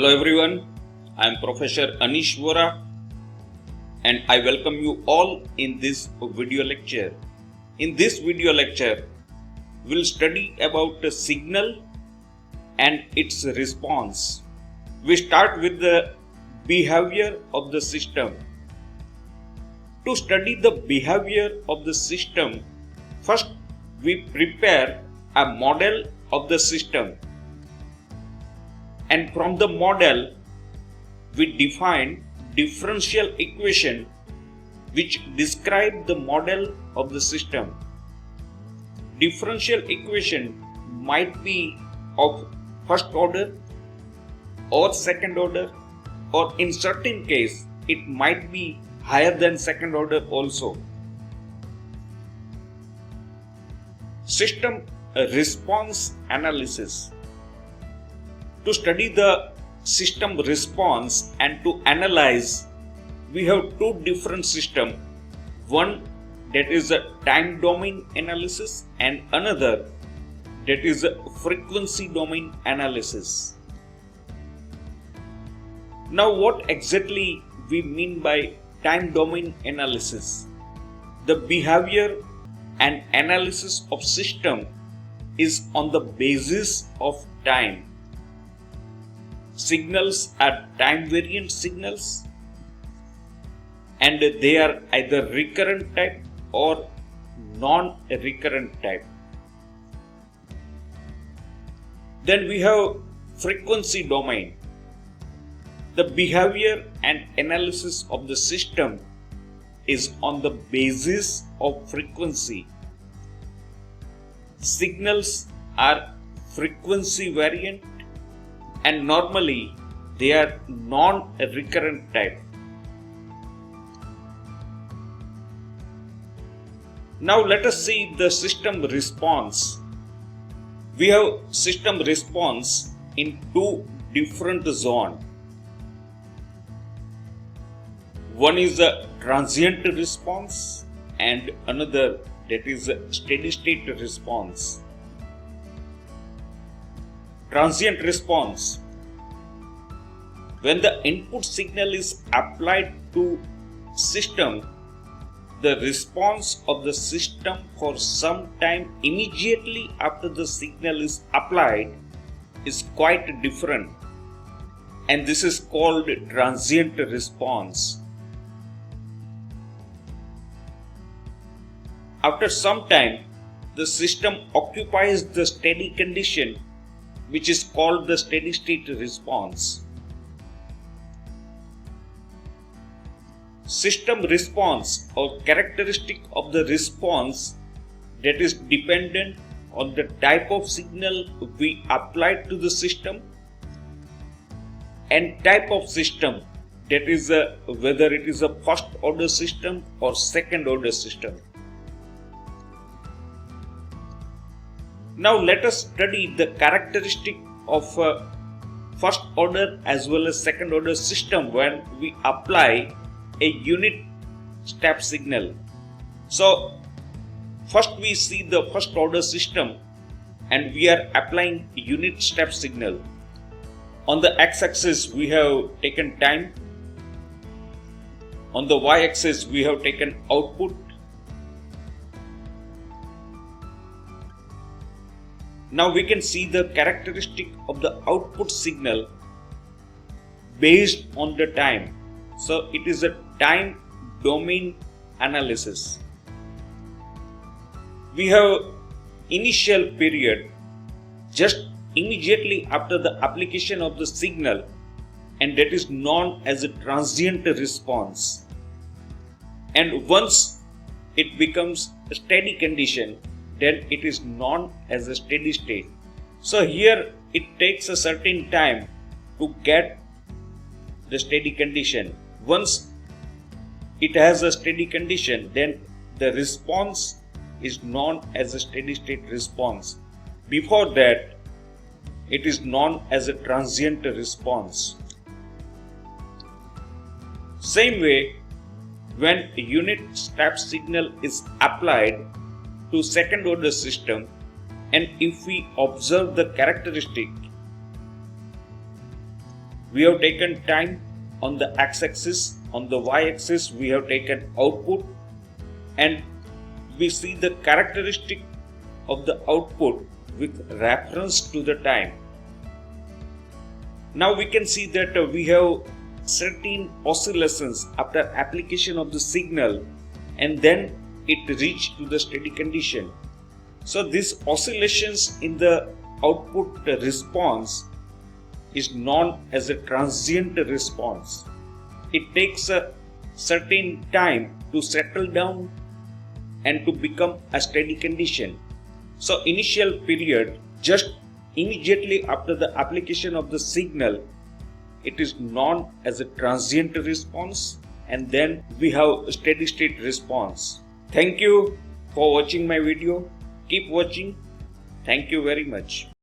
Hello everyone, I am Professor Anish Vora and I welcome you all in this video lecture. In this video lecture, we will study about the signal and its response. We start with the behavior of the system. To study the behavior of the system, first we prepare a model of the system. And from the model, we define differential equation which describe the model of the system. Differential equation might be of first order or second order, or in certain case it might be higher than second order also. System response analysis. To study the system response and to analyze, we have two different systems. One that is a time domain analysis and another that is a frequency domain analysis. Now what exactly we mean by time domain analysis? The behavior and analysis of system is on the basis of time. Signals are time variant signals and they are either recurrent type or non-recurrent type. Then we have frequency domain. The behavior and analysis of the system is on the basis of frequency. Signals are frequency variant and normally they are non-recurrent type. Now let us see the system response. We have system response in two different zones. One is a transient response and another that is a steady state response. Transient response. When the input signal is applied to system, the response of the system for some time immediately after the signal is applied is quite different, and this is called transient response. After some time, the system occupies the steady condition, which is called the steady state response. System response or characteristic of the response that is dependent on the type of signal we applied to the system and type of system, that is whether it is a first order system or second order system. Now let us study the characteristic of first order as well as second order system when we apply a unit step signal. So first we see the first order system and we are applying unit step signal. On the x-axis we have taken time. On the y-axis we have taken output. Now we can see the characteristic of the output signal based on the time. So it is a time domain analysis. We have initial period just immediately after the application of the signal, and that is known as a transient response. And once it becomes a steady condition, then it is known as a steady state. So here it takes a certain time to get the steady condition. Once it has a steady condition, then the response is known as a steady state response. Before that, it is known as a transient response. Same way, when a unit step signal is applied to second order system, and if we observe the characteristic, we have taken time on the x-axis, on the y-axis we have taken output, and we see the characteristic of the output with reference to the time. Now we can see that we have certain oscillations after application of the signal, and then it reached to the steady condition. So these oscillations in the output response is known as a transient response. It takes a certain time to settle down and to become a steady condition. So initial period, just immediately after the application of the signal, it is known as a transient response, and then we have a steady state response. Thank you for watching my video. Keep watching. Thank you very much.